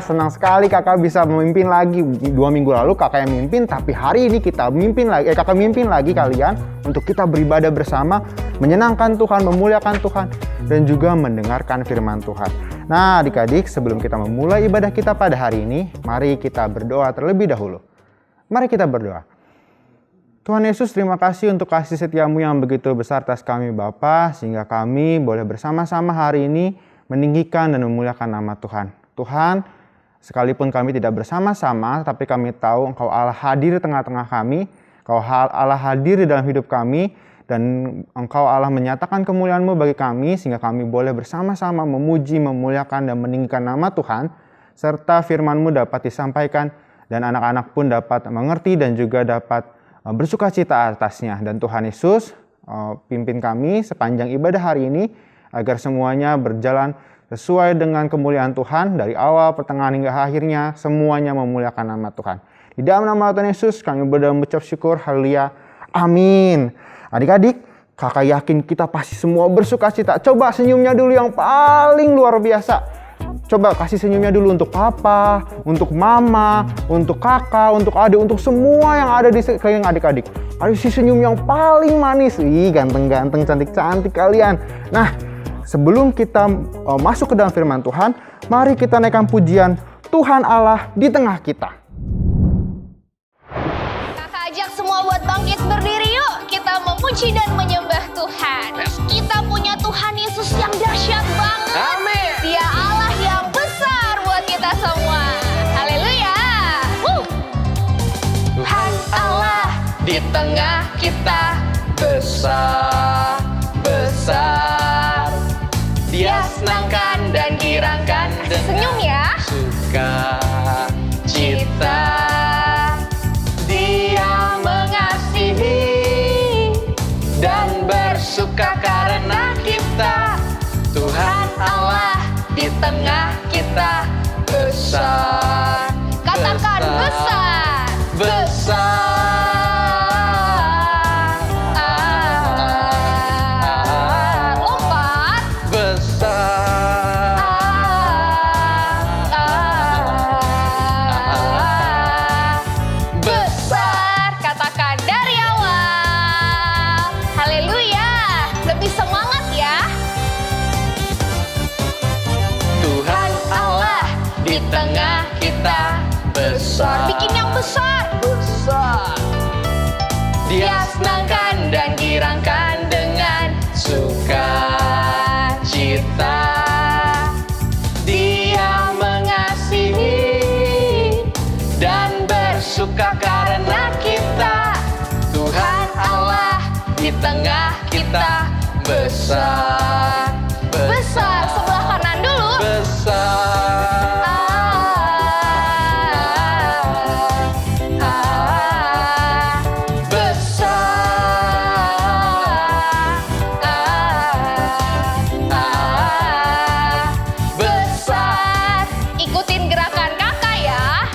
Senang sekali kakak bisa memimpin lagi. 2 minggu lalu kakak yang mimpin, tapi hari ini kita mimpin lagi. Kakak mimpin lagi kalian untuk kita beribadah bersama, menyenangkan Tuhan, memuliakan Tuhan, dan juga mendengarkan firman Tuhan. Nah adik-adik, sebelum kita memulai ibadah kita pada hari ini, mari kita berdoa terlebih dahulu. Mari kita berdoa. Tuhan Yesus, terima kasih untuk kasih setiamu yang begitu besar atas kami Bapa, sehingga kami boleh bersama-sama hari ini meninggikan dan memuliakan nama Tuhan. Tuhan, sekalipun kami tidak bersama-sama, tapi kami tahu Engkau Allah hadir di tengah-tengah kami, Engkau Allah hadir di dalam hidup kami, dan Engkau Allah menyatakan kemuliaan-Mu bagi kami, sehingga kami boleh bersama-sama memuji, memuliakan, dan meninggikan nama Tuhan, serta firman-Mu dapat disampaikan, dan anak-anak pun dapat mengerti dan juga dapat bersuka cita atasnya. Dan Tuhan Yesus pimpin kami sepanjang ibadah hari ini agar semuanya berjalan sesuai dengan kemuliaan Tuhan dari awal, pertengahan hingga akhirnya, semuanya memuliakan nama Tuhan. Di dalam nama Tuhan Yesus kami berdoa mengucap syukur. Haleluya. Amin. Adik-adik, kakak yakin kita pasti semua bersuka cita. Coba senyumnya dulu yang paling luar biasa. Coba kasih senyumnya dulu untuk papa, untuk mama, untuk kakak, untuk adik, untuk semua yang ada di sekeliling adik-adik. Kasih senyum yang paling manis. Ih, ganteng-ganteng, cantik-cantik kalian. Nah, sebelum kita masuk ke dalam firman Tuhan, mari kita naikkan pujian Tuhan Allah di tengah kita. Kakak ajak semua buat bangkit berdiri yuk. Kita memuji dan menyembah Tuhan. Kita punya Tuhan Yesus yang dahsyat banget. Amin. Dia Allah yang besar buat kita semua. Haleluya. Tuhan Allah di tengah kita besar, besar. Dia senangkan dan girangkan dengan Senyum ya. suka cita. Dia mengasihi dan bersuka karena kita. Tuhan Allah di tengah kita besar. Katakan besar. Besar. Lompat. Besar. Besar. Katakan dari awal. Haleluya. Lebih semangat ya. Tuhan Allah di tengah kita besar. Bikin yang besar. Besar. Dia senangkan dan girangkan dengan suka cita. Dia mengasihi dan bersuka karena kita. Tuhan Allah di tengah kita besar. Besar. Sebelah kanan dulu. Besar. Besar. Ikutin gerakan kakak ya.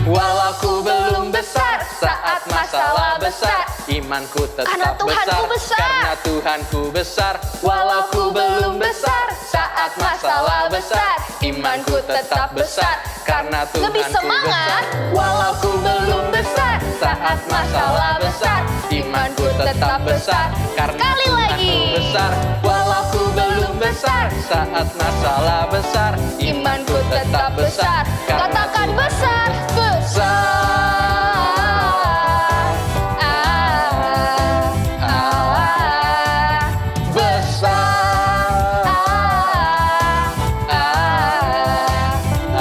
Walau ku belum besar saat masalah besar, imanku Karena tetap Tuhanku besar. Karena Tuhanku besar. Walau ku belum besar saat masalah besar, imanku tetap besar. Karena Tuhanku Lebih semangat. besar. Walau ku belum besar saat masalah besar, imanku tetap besar. Karena Sekali Tuhanku lagi. besar. Walau ku belum besar saat masalah besar, imanku tetap besar. Karena Katakan besar. Besar.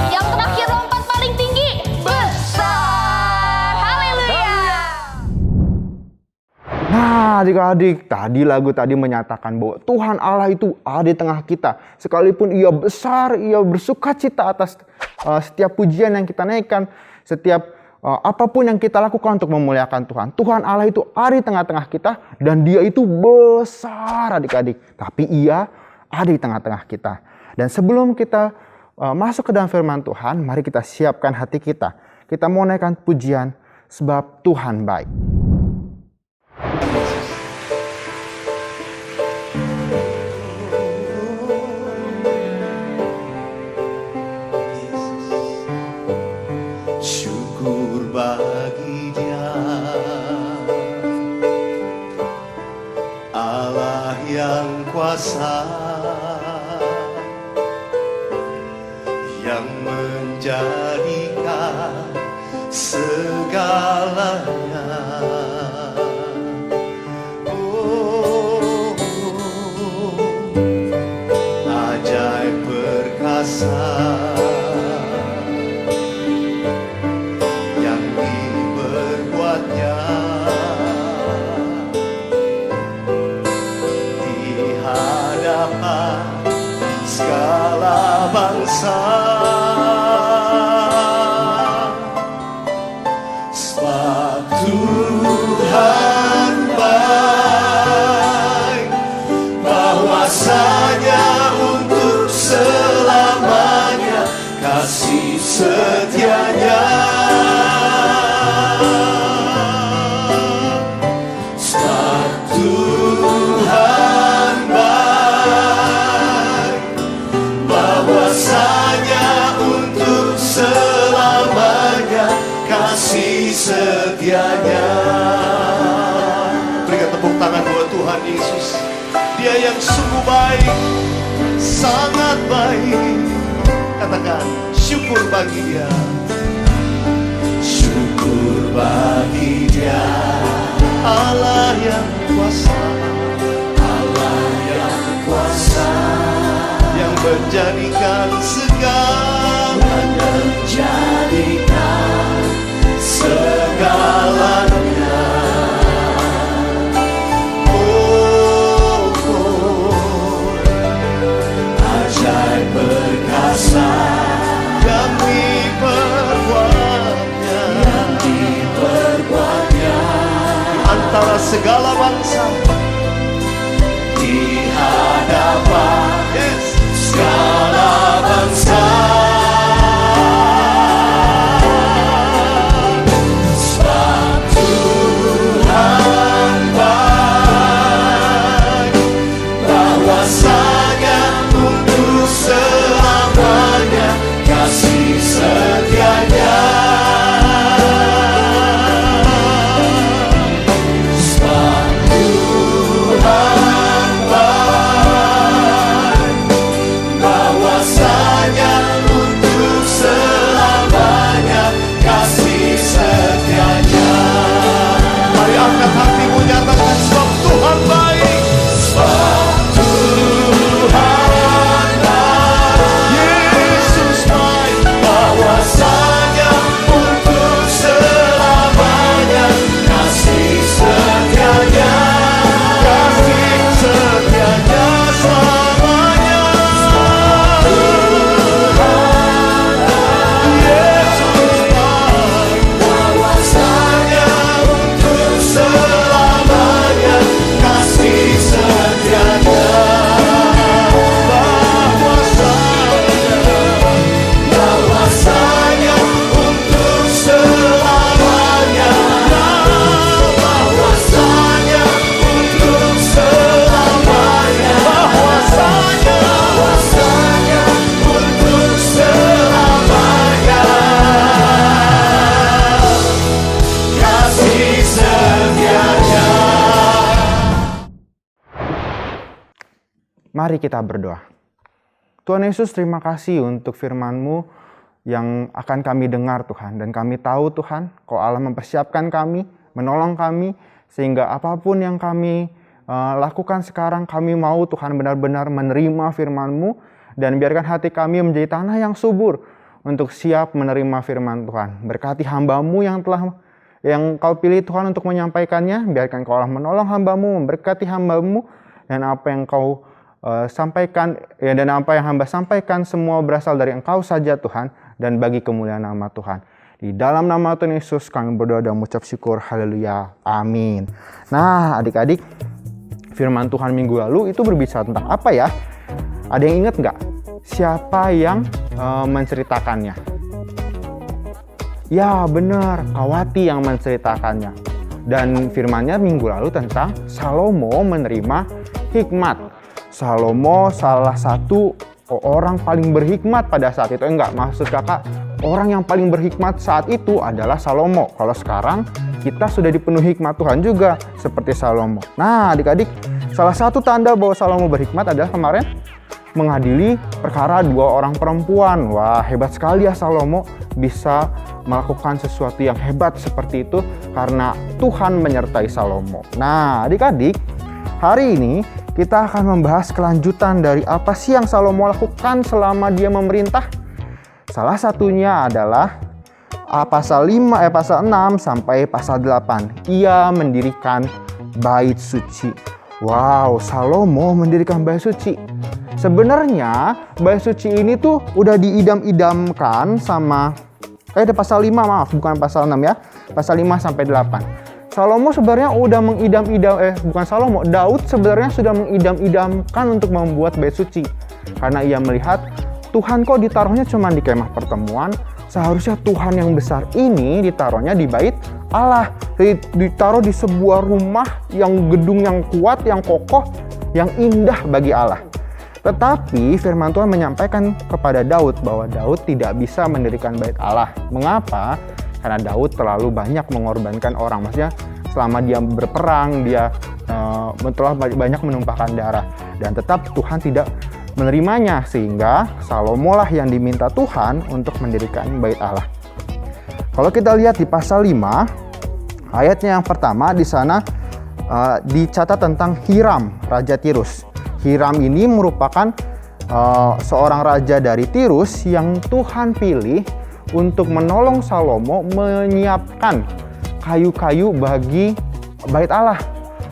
Yang terakhir lompat paling tinggi. Besar. Haleluya. Nah adik-adik, tadi lagu tadi menyatakan bahwa Tuhan Allah itu ada di tengah kita. Sekalipun ia besar, ia bersuka cita atas setiap pujian yang kita naikkan, setiap apapun yang kita lakukan untuk memuliakan Tuhan. Tuhan Allah itu ada di tengah-tengah kita dan dia itu besar adik-adik. Tapi ia ada di tengah-tengah kita. Dan sebelum kita masuk ke dalam firman Tuhan, mari kita siapkan hati kita. Kita mau naikkan pujian sebab Tuhan baik. kuasa yang menjadikan segalanya. Oh, ajaib perkasa yang diperbuatnya di hadapan segala bangsa. Sebab Tuhan baik, bahwasanya untuk selamanya kasih setianya. Sebab Tuhan baik, bahwasanya untuk selamanya kasih setianya. Berikan tepuk tangan buat Tuhan Yesus. Dia yang sungguh baik, sangat baik. Katakan syukur bagi Dia. Syukur bagi Dia, Allah yang kuasa, Allah yang kuasa, yang menjadikan segala, menjadikan segalanya. Oh, ajaib perkasa yang diperbuatnya di antara segala bangsa, di hadapan segala bangsa. Sebab Tuhan baik, bahwasanya untuk selamanya kasih setianya. Sebab Tuhan baik, bahwasanya untuk selamanya kasih setianya. Mari angkat hatimu, nyatakan sebab Tuhan baik. Sebab Tuhan baik, Yesus baik, bahwasanya untuk selamanya kasih setianya. Kasih setianya selamanya. Yesus baik, bahwasanya untuk selamanya kasih setianya. Bahwasanya untuk selamanya, bahwasanya untuk selamanya, bahwasanya untuk selamanya kasih setianya. Mari kita berdoa. Tuhan Yesus, terima kasih untuk firman-Mu yang akan kami dengar Tuhan. Dan kami tahu Tuhan, Kau Allah mempersiapkan kami, menolong kami, sehingga apapun yang kami lakukan sekarang, kami mau Tuhan benar-benar menerima firman-Mu, dan biarkan hati kami menjadi tanah yang subur untuk siap menerima firman Tuhan. Berkati hamba-Mu yang Kau pilih Tuhan untuk menyampaikannya, biarkan Kau Allah menolong hamba-Mu, memberkati hamba-Mu, dan apa yang Kau sampaikan, dan apa yang hamba sampaikan semua berasal dari Engkau saja Tuhan, dan bagi kemuliaan nama Tuhan. Di dalam nama Tuhan Yesus kami berdoa dan mengucap syukur. Haleluya. Amin. Nah, adik-adik, firman Tuhan minggu lalu itu berbicara tentang apa ya? Ada yang ingat nggak? Siapa yang menceritakannya? Ya benar, Kawati yang menceritakannya. Dan firmannya minggu lalu tentang Salomo menerima hikmat. Salomo salah satu orang paling berhikmat pada saat itu. Enggak, maksud kakak, orang yang paling berhikmat saat itu adalah Salomo. Kalau sekarang kita sudah dipenuhi hikmat Tuhan juga seperti Salomo. Nah adik-adik, Salah satu tanda bahwa Salomo berhikmat adalah kemarin mengadili perkara 2 orang perempuan. Wah, hebat sekali ya Salomo bisa melakukan sesuatu yang hebat seperti itu karena Tuhan menyertai Salomo. Nah, adik-adik, hari ini kita akan membahas kelanjutan dari apa sih yang Salomo lakukan selama dia memerintah. Salah satunya adalah pasal 6 sampai pasal 8. Ia mendirikan bait suci. Wow, Salomo mendirikan bait suci. Sebenarnya bait suci ini tuh udah diidam-idamkan sama ada pasal 5, maaf, bukan pasal 6 ya. Pasal 5 sampai 8. Salomo sebenarnya udah Daud sebenarnya sudah mengidam-idamkan untuk membuat bait suci. Karena ia melihat Tuhan kok ditaruhnya cuma di kemah pertemuan, seharusnya Tuhan yang besar ini ditaruhnya di bait Allah. Ditaruh di sebuah rumah yang gedung yang kuat, yang kokoh, yang indah bagi Allah. Tetapi firman Tuhan menyampaikan kepada Daud bahwa Daud tidak bisa mendirikan bait Allah. Mengapa? Karena Daud terlalu banyak mengorbankan orang. Maksudnya selama dia berperang, dia telah banyak menumpahkan darah. Dan tetap Tuhan tidak menerimanya. Sehingga Salomo lah yang diminta Tuhan untuk mendirikan bait Allah. Kalau kita lihat di pasal 5, ayatnya yang pertama di sana dicatat tentang Hiram, Raja Tirus. Hiram ini merupakan seorang raja dari Tirus yang Tuhan pilih untuk menolong Salomo menyiapkan kayu-kayu bagi bait Allah.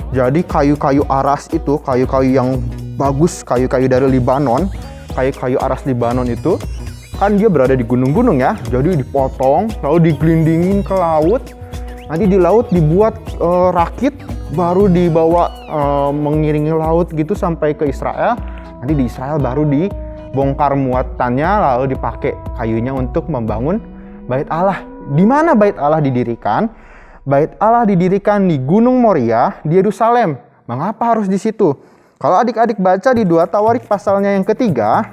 Jadi kayu-kayu aras itu, kayu-kayu yang bagus, kayu-kayu dari Libanon, kayu-kayu aras Libanon itu, kan dia berada di gunung-gunung ya. Jadi dipotong, lalu digelindingin ke laut. Nanti di laut dibuat rakit, baru dibawa mengiringi laut gitu sampai ke Israel. Nanti di Israel baru dibongkar muatannya, lalu dipakai kayunya untuk membangun bait Allah. Di mana bait Allah didirikan? Bait Allah didirikan di Gunung Moria di Yerusalem. Mengapa harus di situ? Kalau adik-adik baca di 2 Tawarik pasalnya yang ketiga,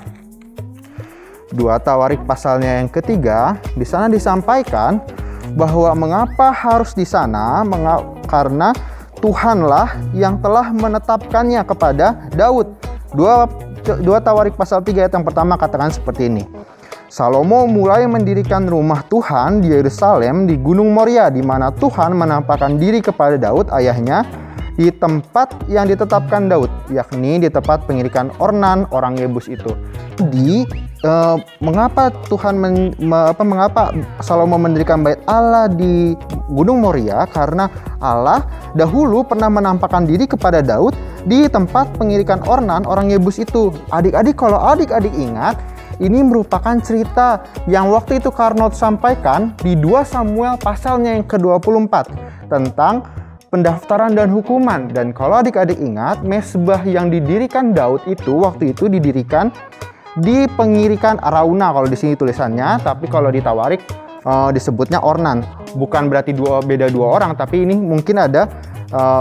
2 Tawarik pasalnya yang ketiga, di sana disampaikan bahwa mengapa harus di sana? Karena Tuhanlah yang telah menetapkannya kepada Daud. 2 Tawarik pasal 3 ayat yang pertama katakan seperti ini. Salomo mulai mendirikan rumah Tuhan di Yerusalem di Gunung Moria, di mana Tuhan menampakkan diri kepada Daud ayahnya di tempat yang ditetapkan Daud, yakni di tempat pengirikan Ornan orang Yebus itu. Jadi mengapa mengapa Salomo mendirikan bait Allah di Gunung Moria? Karena Allah dahulu pernah menampakkan diri kepada Daud di tempat pengirikan Ornan orang Yebus itu. Adik-adik, kalau adik-adik ingat, ini merupakan cerita yang waktu itu Karnot sampaikan di 2 Samuel pasalnya yang ke-24 tentang pendaftaran dan hukuman. Dan kalau adik-adik ingat, mesbah yang didirikan Daud itu waktu itu didirikan di pengirikan Arauna kalau di sini tulisannya, tapi kalau di Tawarik disebutnya Ornan. Bukan berarti beda 2 orang, tapi ini mungkin ada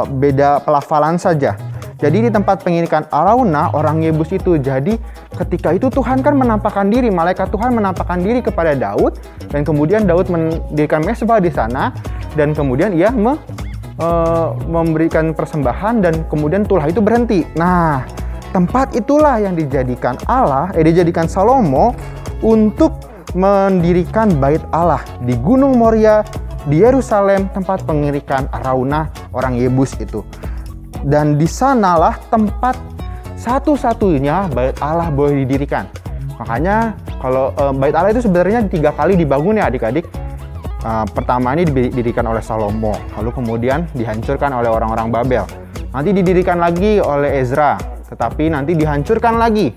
beda pelafalan saja. Jadi di tempat pengirikan Arauna orang Yebus itu. Jadi ketika itu Tuhan kan menampakkan diri, malaikat Tuhan menampakkan diri kepada Daud, dan kemudian Daud mendirikan mesbah di sana, dan kemudian ia memberikan persembahan, dan kemudian tulah itu berhenti. Nah, tempat itulah yang dijadikan dijadikan Salomo untuk mendirikan bait Allah di Gunung Moria di Yerusalem, tempat pengirikan Arauna orang Yebus itu. Dan di sanalah tempat satu-satunya bait Allah boleh didirikan. Makanya kalau bait Allah itu sebenarnya 3 kali dibangun ya adik-adik. Pertama ini didirikan oleh Salomo, lalu kemudian dihancurkan oleh orang-orang Babel. Nanti didirikan lagi oleh Ezra, tetapi nanti dihancurkan lagi.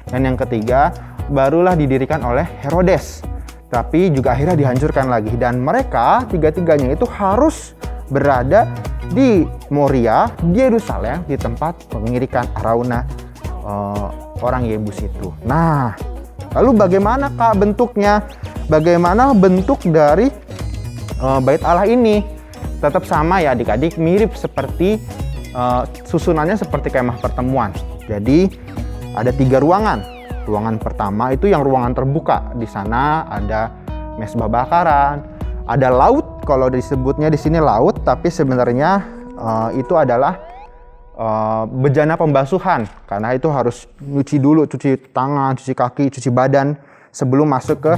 Dan yang ketiga barulah didirikan oleh Herodes, tapi juga akhirnya dihancurkan lagi. Dan mereka tiga-tiganya itu harus berada di Moria, di Yerusalem, di tempat pengirikan Arauna orang Yebus itu. Nah, lalu bagaimana Kak bentuknya? Bagaimana bentuk dari bait Allah ini? Tetap sama ya adik-adik, mirip seperti susunannya seperti kemah pertemuan. Jadi ada 3 ruangan. Ruangan pertama itu yang ruangan terbuka. Di sana ada mesbah bakaran, ada laut. Kalau disebutnya di sini laut, tapi sebenarnya itu adalah bejana pembasuhan, karena itu harus nyuci dulu, cuci tangan, cuci kaki, cuci badan sebelum masuk ke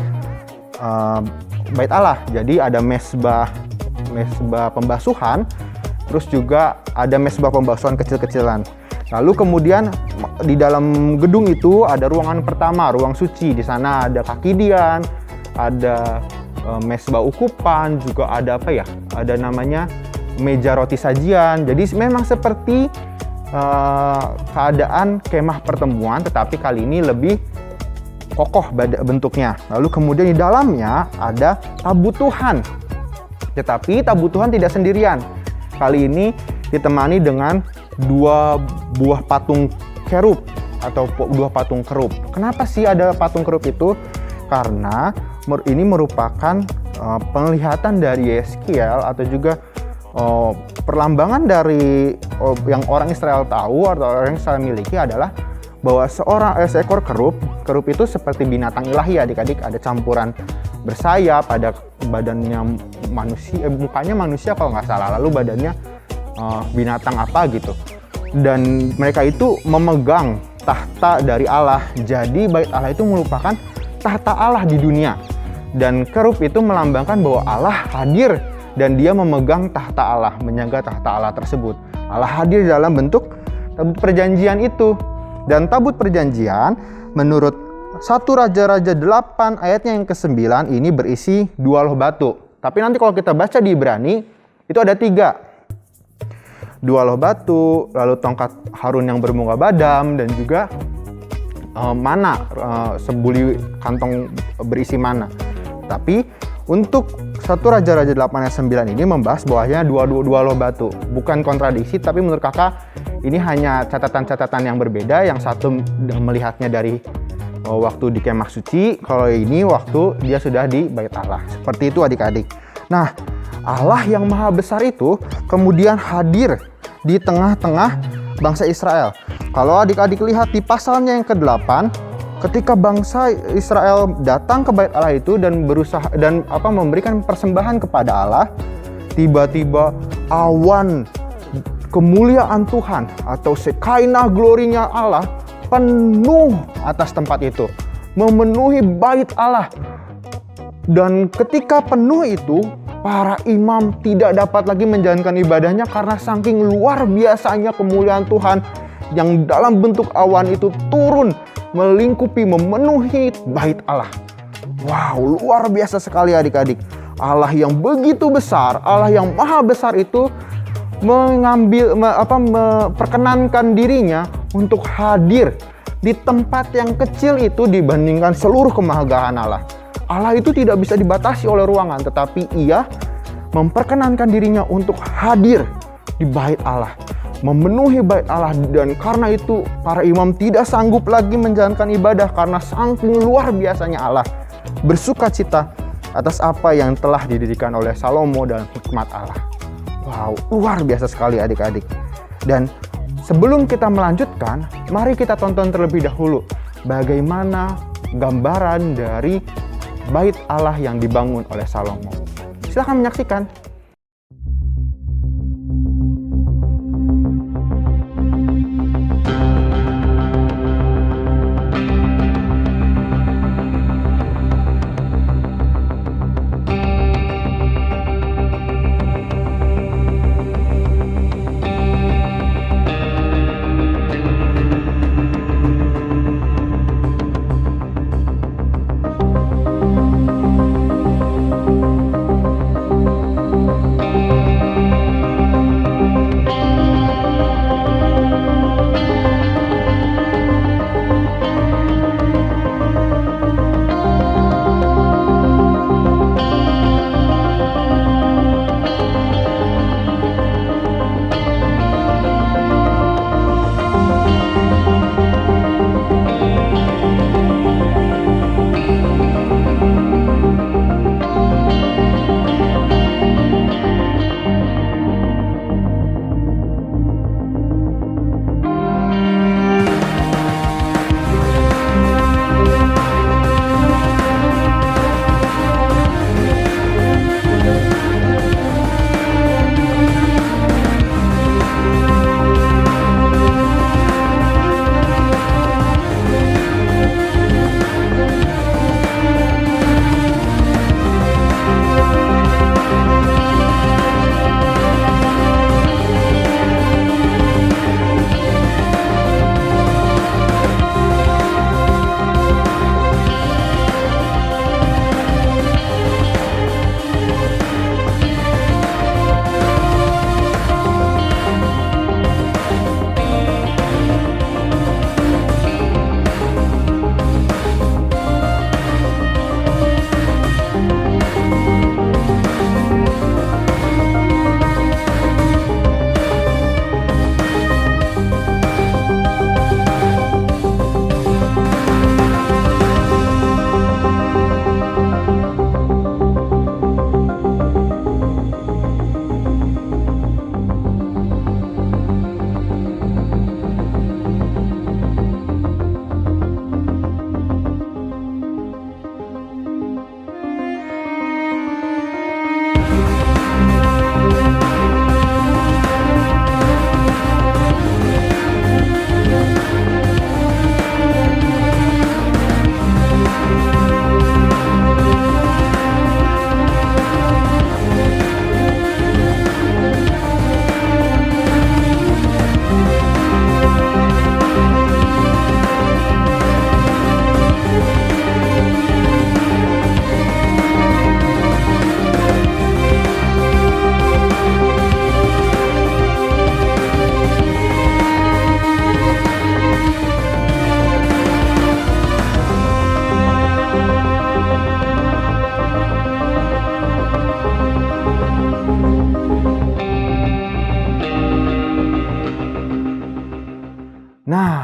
Bait Allah. Jadi ada mesbah pembasuhan, terus juga ada mesbah pembasuhan kecil-kecilan. Lalu kemudian di dalam gedung itu ada ruangan pertama, ruang suci. Di sana ada kaki dian, ada mesbah ukupan, juga ada ada namanya meja roti sajian. Jadi memang seperti keadaan kemah pertemuan, tetapi kali ini lebih kokoh bentuknya. Lalu kemudian di dalamnya ada tabut Tuhan. Tetapi tabut Tuhan tidak sendirian. Kali ini ditemani dengan 2 buah patung kerub atau 2 patung kerub. Kenapa sih ada patung kerub itu? Karena ini merupakan penglihatan dari Yeskiel atau juga perlambangan dari yang orang Israel tahu atau orang Israel miliki adalah bahwa seekor kerub itu seperti binatang ilahi, adik-adik. Ada campuran bersayap, ada badannya manusia, mukanya manusia kalau nggak salah, lalu badannya binatang apa gitu. Dan mereka itu memegang tahta dari Allah. Jadi Bait Allah itu merupakan tahta Allah di dunia. Dan kerub itu melambangkan bahwa Allah hadir dan dia memegang tahta Allah, menjaga tahta Allah tersebut. Allah hadir dalam bentuk tabut perjanjian itu. Dan tabut perjanjian menurut 1 Raja-Raja 8 ayatnya yang ke-9 ini berisi 2 loh batu. Tapi nanti kalau kita baca di Ibrani itu ada 3. 2 loh batu, lalu tongkat Harun yang bermuka badam, dan juga mana, sebuli kantong berisi mana. Tapi untuk 1 Raja-Raja 8 ayat 9 ini membahas bahwasanya 2 loh batu. Bukan kontradiksi, tapi menurut kakak ini hanya catatan-catatan yang berbeda. Yang satu melihatnya dari waktu di kemah suci, kalau ini waktu dia sudah di Bait Allah. Seperti itu adik-adik. Nah, Allah yang maha besar itu kemudian hadir di tengah-tengah bangsa Israel. Kalau adik-adik lihat di pasalnya yang ke-8, ketika bangsa Israel datang ke Bait Allah itu dan berusaha dan memberikan persembahan kepada Allah, tiba-tiba awan kemuliaan Tuhan atau Shekinah glorinya Allah penuh atas tempat itu, memenuhi Bait Allah. Dan ketika penuh itu, para imam tidak dapat lagi menjalankan ibadahnya karena saking luar biasanya kemuliaan Tuhan yang dalam bentuk awan itu turun melingkupi, memenuhi Bait Allah. Wow, luar biasa sekali adik-adik. Allah yang begitu besar, Allah yang maha besar itu memperkenankan dirinya untuk hadir di tempat yang kecil itu dibandingkan seluruh kemahagaan Allah. Allah itu tidak bisa dibatasi oleh ruangan, tetapi ia memperkenankan dirinya untuk hadir di Bait Allah, memenuhi Bait Allah. Dan karena itu para imam tidak sanggup lagi menjalankan ibadah karena saking luar biasanya Allah. Bersuka cita atas apa yang telah didirikan oleh Salomo dan hikmat Allah. Wow, luar biasa sekali adik-adik. Dan sebelum kita melanjutkan, mari kita tonton terlebih dahulu bagaimana gambaran dari Bait Allah yang dibangun oleh Salomo. Silahkan menyaksikan.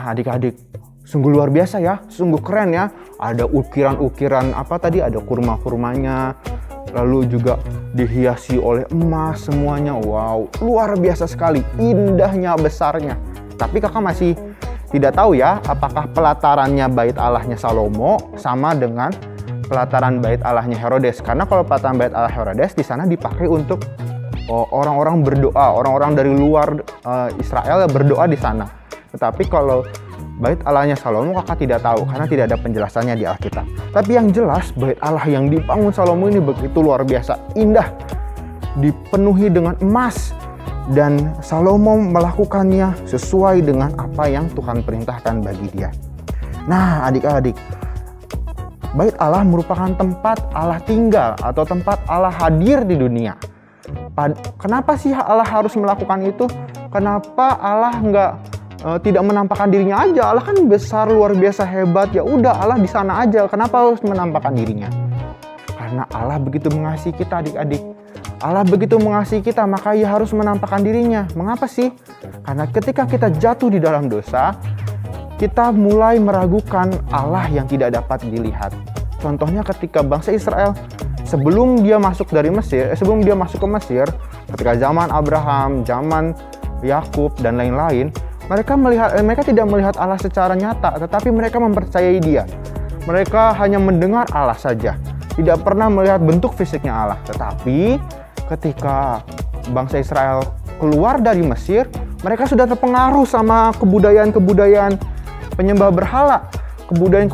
Nah adik-adik, sungguh luar biasa ya, sungguh keren ya. Ada ukiran-ukiran ada kurma-kurmanya, lalu juga dihiasi oleh emas semuanya. Wow, luar biasa sekali, indahnya, besarnya. Tapi kakak masih tidak tahu ya, apakah pelatarannya bait Allahnya Salomo sama dengan pelataran bait Allahnya Herodes. Karena kalau pelataran bait Allah Herodes di sana dipakai untuk orang-orang berdoa, orang-orang dari luar Israel berdoa di sana. Tetapi kalau bait Allahnya Salomo kakak tidak tahu karena tidak ada penjelasannya di Alkitab. Tapi yang jelas bait Allah yang dibangun Salomo ini begitu luar biasa indah, dipenuhi dengan emas, dan Salomo melakukannya sesuai dengan apa yang Tuhan perintahkan bagi dia. Nah adik-adik, bait Allah merupakan tempat Allah tinggal atau tempat Allah hadir di dunia. Kenapa sih Allah harus melakukan itu? Kenapa Allah tidak menampakkan dirinya aja? Allah kan besar, luar biasa, hebat. Ya udah, Allah di sana aja. Kenapa harus menampakkan dirinya? Karena Allah begitu mengasihi kita, adik-adik. Allah begitu mengasihi kita, maka Ia harus menampakkan dirinya. Mengapa sih? Karena ketika kita jatuh di dalam dosa, kita mulai meragukan Allah yang tidak dapat dilihat. Contohnya ketika bangsa Israel sebelum dia masuk ke Mesir, ketika zaman Abraham, zaman Yakub dan lain-lain, mereka tidak melihat Allah secara nyata, tetapi mereka mempercayai Dia. Mereka hanya mendengar Allah saja, tidak pernah melihat bentuk fisiknya Allah. Tetapi ketika bangsa Israel keluar dari Mesir, mereka sudah terpengaruh sama kebudayaan-kebudayaan penyembah berhala, kebudayaan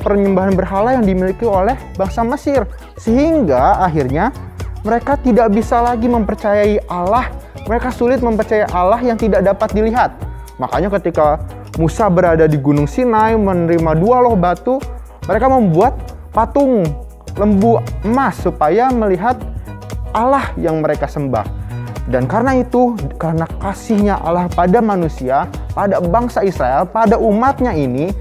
penyembahan berhala yang dimiliki oleh bangsa Mesir, sehingga akhirnya mereka tidak bisa lagi mempercayai Allah. Mereka sulit mempercayai Allah yang tidak dapat dilihat. Makanya ketika Musa berada di Gunung Sinai menerima 2 loh batu, mereka membuat patung lembu emas supaya melihat Allah yang mereka sembah. Dan karena itu, karena kasihnya Allah pada manusia, pada bangsa Israel, pada umatnya ini,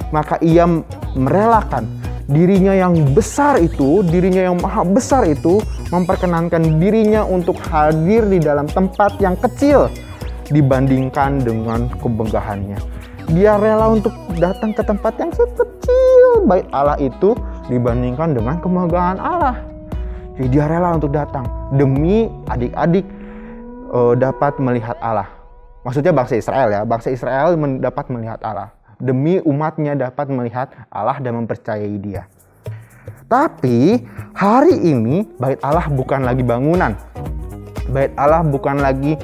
maka Ia merelakan dirinya yang besar itu, dirinya yang maha besar itu, memperkenankan dirinya untuk hadir di dalam tempat yang kecil dibandingkan dengan kemegahannya. Dia rela untuk datang ke tempat yang sekecil bait Allah itu dibandingkan dengan kemegahan Allah. Jadi dia rela untuk datang demi adik-adik dapat melihat Allah. Maksudnya bangsa Israel ya, bangsa Israel dapat melihat Allah. Demi umatnya dapat melihat Allah dan mempercayai Dia. Tapi hari ini bait Allah bukan lagi bangunan. Bait Allah bukan lagi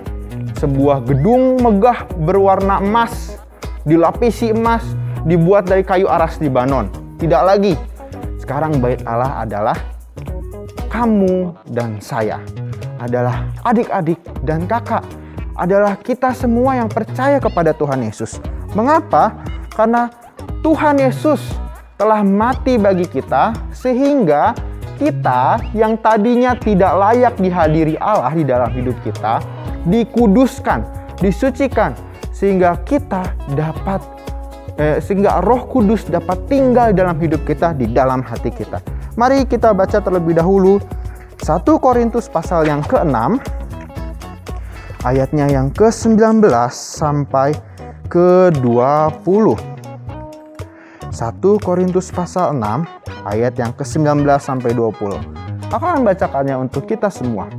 sebuah gedung megah berwarna emas, dilapisi emas, dibuat dari kayu aras Libanon. Tidak lagi. Sekarang bait Allah adalah kamu dan saya. Adalah adik-adik dan kakak. Adalah kita semua yang percaya kepada Tuhan Yesus. Mengapa? Karena Tuhan Yesus telah mati bagi kita, sehingga kita yang tadinya tidak layak dihadiri Allah di dalam hidup kita, dikuduskan, disucikan, sehingga Roh Kudus dapat tinggal dalam hidup kita, di dalam hati kita. Mari kita baca terlebih dahulu 1 Korintus pasal yang ke-6, ayatnya yang ke-19 sampai ke-20. 1 Korintus pasal 6 ayat yang ke-19 sampai 20. Aku akan bacakannya untuk kita semua.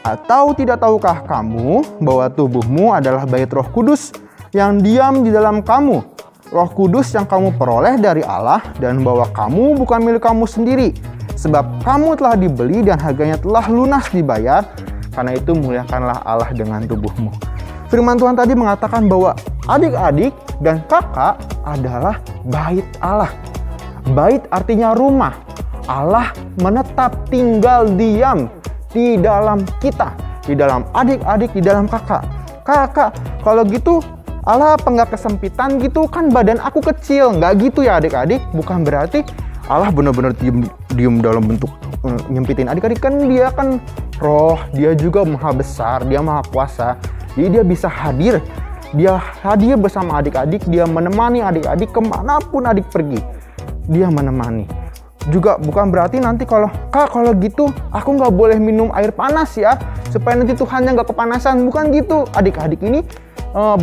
Atau tidak tahukah kamu bahwa tubuhmu adalah bait Roh Kudus yang diam di dalam kamu, Roh Kudus yang kamu peroleh dari Allah, dan bahwa kamu bukan milik kamu sendiri, sebab kamu telah dibeli dan harganya telah lunas dibayar. Karena itu muliakanlah Allah dengan tubuhmu. Firman Tuhan tadi mengatakan bahwa adik-adik dan kakak adalah bait Allah. Bait artinya rumah. Allah menetap, tinggal, diam di dalam kita, di dalam adik-adik, di dalam kakak. Kakak, kalau gitu Allah apa nggak kesempitan gitu? Kan badan aku kecil. Nggak gitu ya adik-adik. Bukan berarti Allah benar-benar diem dalam bentuk nyempitin adik-adik. Kan Dia kan roh, Dia juga maha besar, Dia maha kuasa. Jadi Dia bisa hadir. Dia hadir bersama adik-adik. Dia menemani adik-adik kemanapun adik pergi. Dia menemani. Juga bukan berarti nanti kalau gitu aku nggak boleh minum air panas ya, supaya nanti Tuhannya nggak kepanasan. Bukan gitu. Adik-adik ini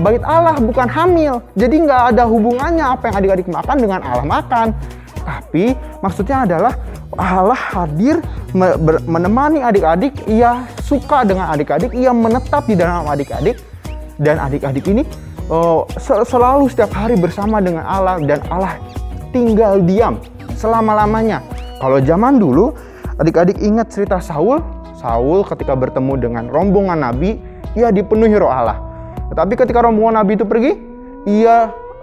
bait Allah, bukan hamil. Jadi nggak ada hubungannya apa yang adik-adik makan dengan Allah makan. Tapi maksudnya adalah Allah hadir menemani adik-adik, ia suka dengan adik-adik, ia menetap di dalam adik-adik. Dan adik-adik ini selalu setiap hari bersama dengan Allah, dan Allah tinggal diam selama-lamanya. Kalau zaman dulu, adik-adik ingat cerita Saul ketika bertemu dengan rombongan nabi, ia dipenuhi roh Allah. Tetapi ketika rombongan nabi itu pergi,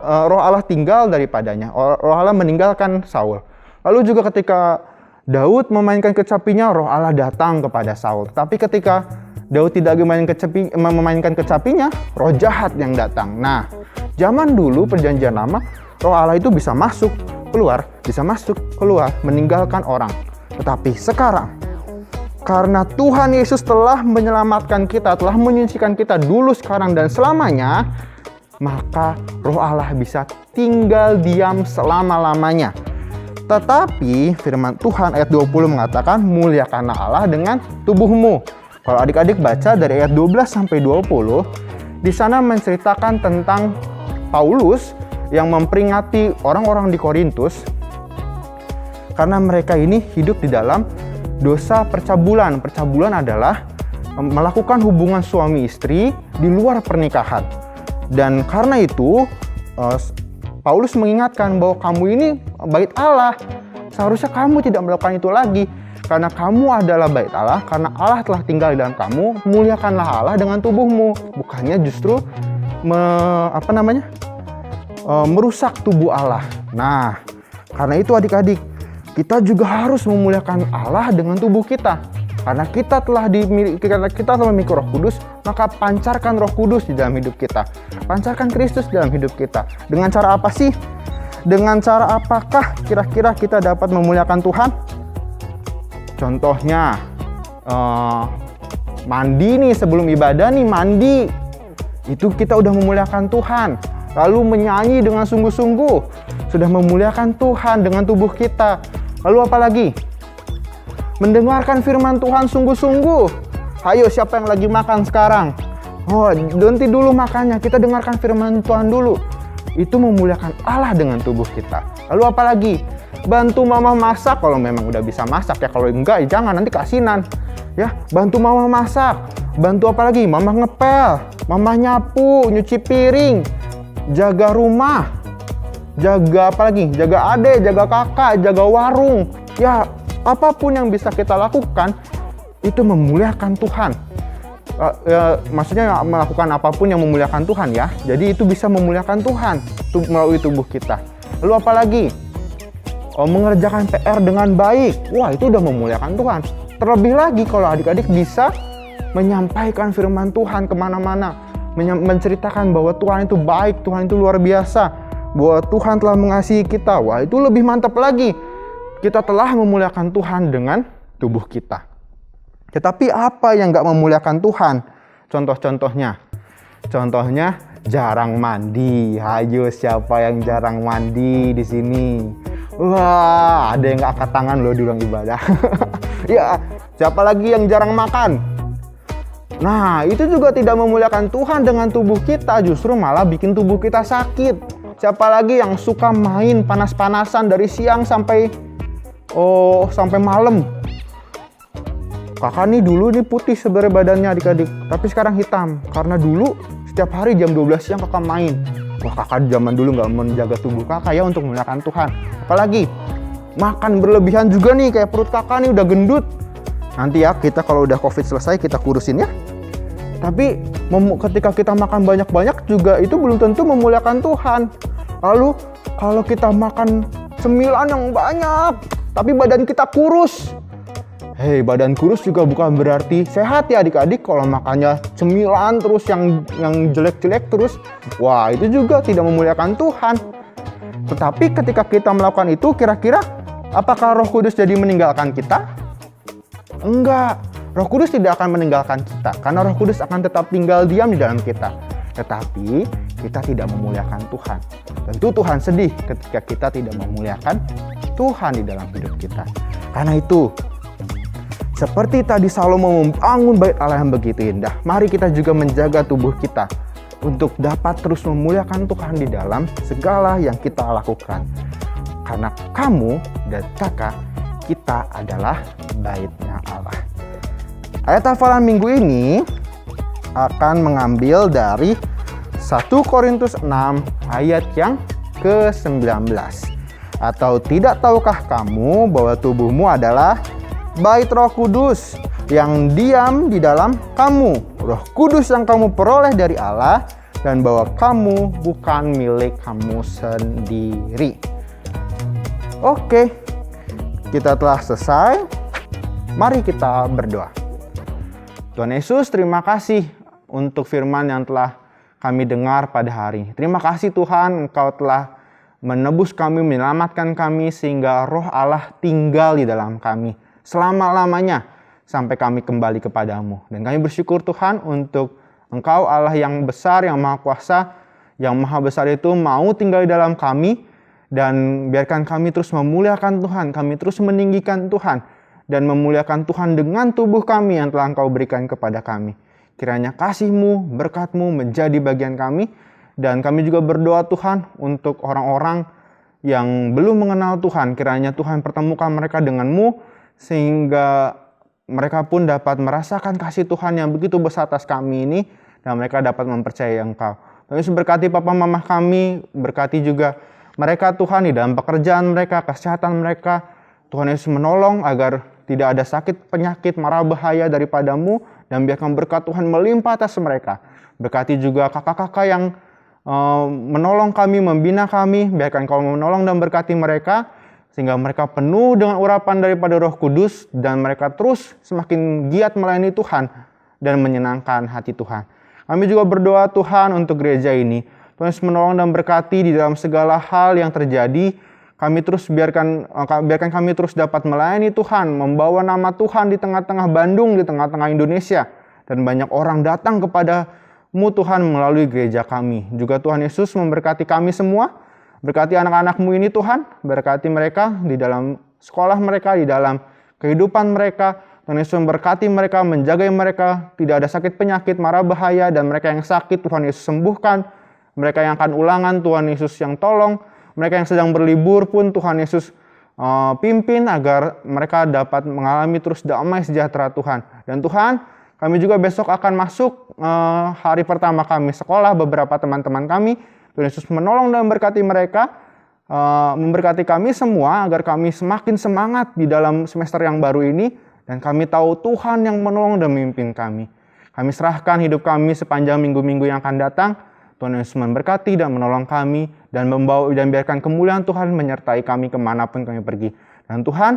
roh Allah tinggal daripadanya. Roh Allah meninggalkan Saul. Lalu juga ketika Daud memainkan kecapinya, roh Allah datang kepada Saul. Tapi ketika Daud tidak memainkan kecapinya, roh jahat yang datang. Nah, zaman dulu perjanjian lama, roh Allah itu bisa masuk, keluar, meninggalkan orang. Tetapi sekarang, karena Tuhan Yesus telah menyelamatkan kita, telah menyucikan kita dulu, sekarang, dan selamanya, maka roh Allah bisa tinggal diam selama-lamanya. Tetapi firman Tuhan ayat 20 mengatakan, muliakanlah Allah dengan tubuhmu. Kalau adik-adik baca dari ayat 12 sampai 20, di sana menceritakan tentang Paulus yang memperingati orang-orang di Korintus karena mereka ini hidup di dalam dosa percabulan. Percabulan adalah melakukan hubungan suami istri di luar pernikahan. Dan karena itu Paulus mengingatkan bahwa kamu ini bait Allah. Seharusnya kamu tidak melakukan itu lagi. Karena kamu adalah bait Allah, karena Allah telah tinggal di dalam kamu, muliakanlah Allah dengan tubuhmu. Bukannya justru merusak tubuh Allah. Nah, karena itu adik-adik, kita juga harus memuliakan Allah dengan tubuh kita. Karena kita telah memiliki Roh Kudus, maka pancarkan Roh Kudus di dalam hidup kita. Pancarkan Kristus dalam hidup kita. Dengan cara apa sih? Dengan cara apakah kira-kira kita dapat memuliakan Tuhan? Contohnya, mandi nih sebelum ibadah nih, mandi. Itu kita udah memuliakan Tuhan. Lalu menyanyi dengan sungguh-sungguh, sudah memuliakan Tuhan dengan tubuh kita. Lalu apa lagi? Mendengarkan firman Tuhan sungguh-sungguh. Ayo, siapa yang lagi makan sekarang? Berhenti dulu makannya, kita dengarkan firman Tuhan dulu. Itu memuliakan Allah dengan tubuh kita. Lalu apa lagi? Bantu mama masak kalau memang udah bisa masak ya. Kalau enggak, jangan, nanti kasinan. Ya, bantu mama masak. Bantu apa lagi? Mama ngepel, mama nyapu, nyuci piring, jaga rumah, jaga apa lagi? Jaga adik, jaga kakak, jaga warung. Ya, apapun yang bisa kita lakukan itu memuliakan Tuhan. Maksudnya melakukan apapun yang memuliakan Tuhan ya. Jadi itu bisa memuliakan Tuhan melalui tubuh kita. Lalu apa lagi? Mengerjakan PR dengan baik. Wah, itu udah memuliakan Tuhan. Terlebih lagi kalau adik-adik bisa menyampaikan firman Tuhan kemana-mana. Menceritakan bahwa Tuhan itu baik, Tuhan itu luar biasa. Bahwa Tuhan telah mengasihi kita. Wah, itu lebih mantap lagi. Kita telah memuliakan Tuhan dengan tubuh kita. Tetapi apa yang gak memuliakan Tuhan? Contohnya jarang mandi. Ayo, siapa yang jarang mandi di sini? Wah, ada yang gak angkat tangan loh di ruang ibadah. Ya, siapa lagi yang jarang makan? Nah, itu juga tidak memuliakan Tuhan dengan tubuh kita. Justru malah bikin tubuh kita sakit. Siapa lagi yang suka main panas-panasan dari siang sampai malam? Kakak nih dulu nih putih sebenarnya badannya adik-adik, tapi sekarang hitam. Karena dulu setiap hari jam 12 siang kakak main. Wah, kakak zaman dulu gak menjaga tubuh kakak ya untuk memuliakan Tuhan. Apalagi makan berlebihan juga nih, kayak perut kakak nih udah gendut. Nanti ya kita kalau udah COVID selesai kita kurusin ya. Tapi ketika kita makan banyak-banyak juga itu belum tentu memuliakan Tuhan. Lalu kalau kita makan cemilan yang banyak tapi badan kita kurus. Hei, badan kurus juga bukan berarti sehat ya adik-adik. Kalau makannya cemilan terus yang jelek-jelek terus, wah itu juga tidak memuliakan Tuhan. Tetapi ketika kita melakukan itu, kira-kira apakah Roh Kudus jadi meninggalkan kita? Enggak, Roh Kudus tidak akan meninggalkan kita, karena Roh Kudus akan tetap tinggal diam di dalam kita. Tetapi kita tidak memuliakan Tuhan. Tentu Tuhan sedih ketika kita tidak memuliakan Tuhan di dalam hidup kita. Karena itu, seperti tadi Salomo membangun bait Allah yang begitu indah, mari kita juga menjaga tubuh kita. untuk dapat terus memuliakan Tuhan di dalam segala yang kita lakukan. Karena kamu dan kakak, kita adalah bait-Nya Allah. Ayat hafalan minggu ini akan mengambil dari 1 Korintus 6 ayat yang ke-19. Atau tidak tahukah kamu bahwa tubuhmu adalah bait Roh Kudus yang diam di dalam kamu, Roh Kudus yang kamu peroleh dari Allah, dan bahwa kamu bukan milik kamu sendiri. Oke, kita telah selesai. Mari kita berdoa. Tuhan Yesus, terima kasih untuk firman yang telah kami dengar pada hari ini. Terima kasih Tuhan, Engkau telah menebus kami, menyelamatkan kami, sehingga Roh Allah tinggal di dalam kami selama-lamanya sampai kami kembali kepadamu. Dan kami bersyukur Tuhan untuk Engkau Allah yang besar, yang maha kuasa, yang maha besar itu mau tinggal di dalam kami. Dan biarkan kami terus memuliakan Tuhan, kami terus meninggikan Tuhan, dan memuliakan Tuhan dengan tubuh kami yang telah Engkau berikan kepada kami. Kiranya kasih-Mu, berkat-Mu menjadi bagian kami. Dan kami juga berdoa Tuhan untuk orang-orang yang belum mengenal Tuhan. Kiranya Tuhan pertemukan mereka dengan-Mu, sehingga mereka pun dapat merasakan kasih Tuhan yang begitu besar atas kami ini, dan mereka dapat mempercayai Engkau. Tuhan Yesus berkati papa mama kami, berkati juga mereka Tuhan di dalam pekerjaan mereka, kesehatan mereka. Tuhan Yesus menolong agar tidak ada sakit, penyakit, mara bahaya daripada-Mu, dan biarkan berkat Tuhan melimpah atas mereka. Berkati juga kakak-kakak yang menolong kami, membina kami, biarkan Kau menolong dan berkati mereka, sehingga mereka penuh dengan urapan daripada Roh Kudus, dan mereka terus semakin giat melayani Tuhan dan menyenangkan hati Tuhan. Kami juga berdoa Tuhan untuk gereja ini. Tuhan Yesus menolong dan berkati di dalam segala hal yang terjadi. Kami terus biarkan kami terus dapat melayani Tuhan, membawa nama Tuhan di tengah-tengah Bandung, di tengah-tengah Indonesia, dan banyak orang datang kepada-Mu Tuhan melalui gereja kami. Juga Tuhan Yesus memberkati kami semua. Berkati anak-anak-Mu ini Tuhan, berkati mereka di dalam sekolah mereka, di dalam kehidupan mereka. Tuhan Yesus memberkati mereka, menjaga mereka, tidak ada sakit penyakit, mara bahaya, dan mereka yang sakit Tuhan Yesus sembuhkan. Mereka yang akan ulangan Tuhan Yesus yang tolong. Mereka yang sedang berlibur pun Tuhan Yesus pimpin agar mereka dapat mengalami terus damai sejahtera Tuhan. Dan Tuhan, kami juga besok akan masuk hari pertama kami sekolah, beberapa teman-teman kami. Tuhan Yesus menolong dan memberkati mereka, memberkati kami semua agar kami semakin semangat di dalam semester yang baru ini, dan kami tahu Tuhan yang menolong dan memimpin kami. Kami serahkan hidup kami sepanjang minggu-minggu yang akan datang. Tuhan Yesus memberkati dan menolong kami, dan membawa dan biarkan kemuliaan Tuhan menyertai kami kemanapun kami pergi. Dan Tuhan,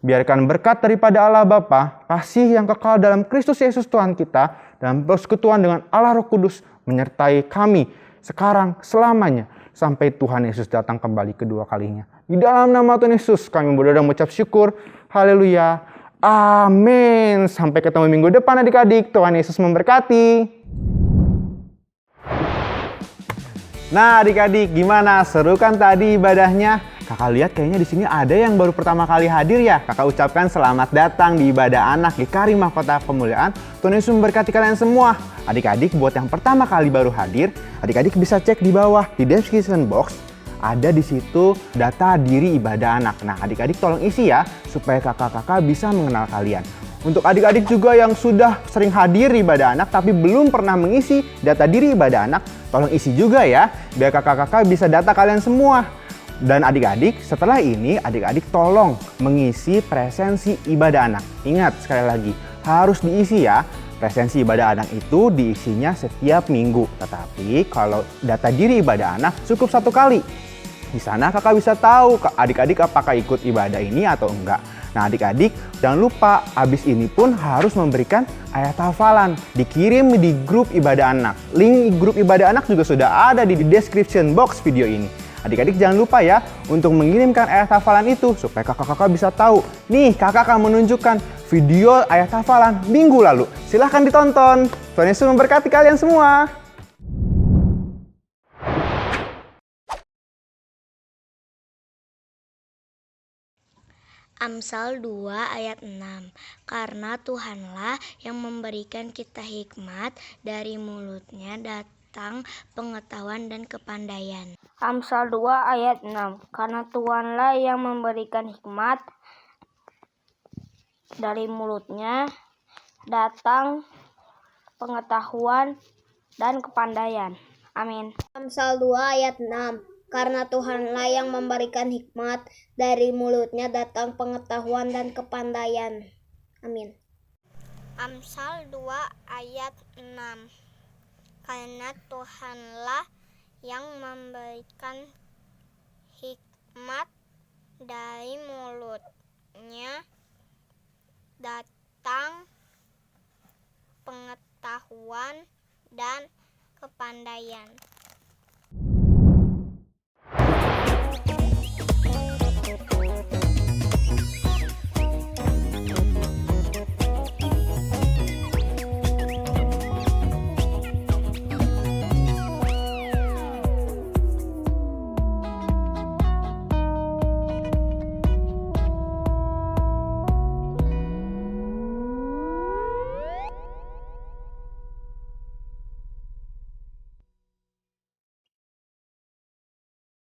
biarkan berkat daripada Allah Bapa, kasih yang kekal dalam Kristus Yesus Tuhan kita, dan persekutuan dengan Allah Roh Kudus menyertai kami sekarang, selamanya, sampai Tuhan Yesus datang kembali kedua kalinya. Di dalam nama Tuhan Yesus kami berdoa dan mengucap syukur. Haleluya. Amin. Sampai ketemu minggu depan adik-adik. Tuhan Yesus memberkati. Nah adik-adik, gimana? Seru kan tadi ibadahnya? Kakak lihat kayaknya di sini ada yang baru pertama kali hadir ya. Kakak ucapkan selamat datang di ibadah anak di Kari Mahkota Kemuliaan. Tuhan Yesus memberkati kalian semua. Adik-adik, buat yang pertama kali baru hadir, adik-adik bisa cek di bawah di description box. Ada di situ data diri ibadah anak. Nah, adik-adik tolong isi ya, supaya kakak-kakak bisa mengenal kalian. Untuk adik-adik juga yang sudah sering hadir di ibadah anak tapi belum pernah mengisi data diri ibadah anak, tolong isi juga ya, biar kakak-kakak bisa data kalian semua. Dan adik-adik, setelah ini adik-adik tolong mengisi presensi ibadah anak. Ingat sekali lagi, harus diisi ya. Presensi ibadah anak itu diisinya setiap minggu. Tetapi kalau data diri ibadah anak cukup 1 kali. Di sana kakak bisa tahu adik-adik apakah ikut ibadah ini atau enggak. Nah adik-adik jangan lupa abis ini pun harus memberikan ayat hafalan. Dikirim di grup ibadah anak. Link grup ibadah anak juga sudah ada di description box video ini. Adik-adik jangan lupa ya untuk mengirimkan ayat hafalan itu supaya kakak-kakak bisa tahu. Nih kakak akan menunjukkan video ayat hafalan minggu lalu. Silahkan ditonton. Tuhan Yesus memberkati kalian semua. Amsal 2 ayat 6. Karena Tuhanlah yang memberikan kita hikmat, dari mulutnya datang pengetahuan dan kepandaian. Amsal 2 ayat 6. Karena Tuhanlah yang memberikan hikmat, dari mulutnya datang pengetahuan dan kepandaian. Amin. Amsal 2 ayat 6. Karena Tuhanlah yang memberikan hikmat, dari mulutnya datang pengetahuan dan kepandaian. Amin. Amsal 2 ayat 6. Karena Tuhanlah yang memberikan hikmat, dari mulutnya datang pengetahuan dan kepandaian.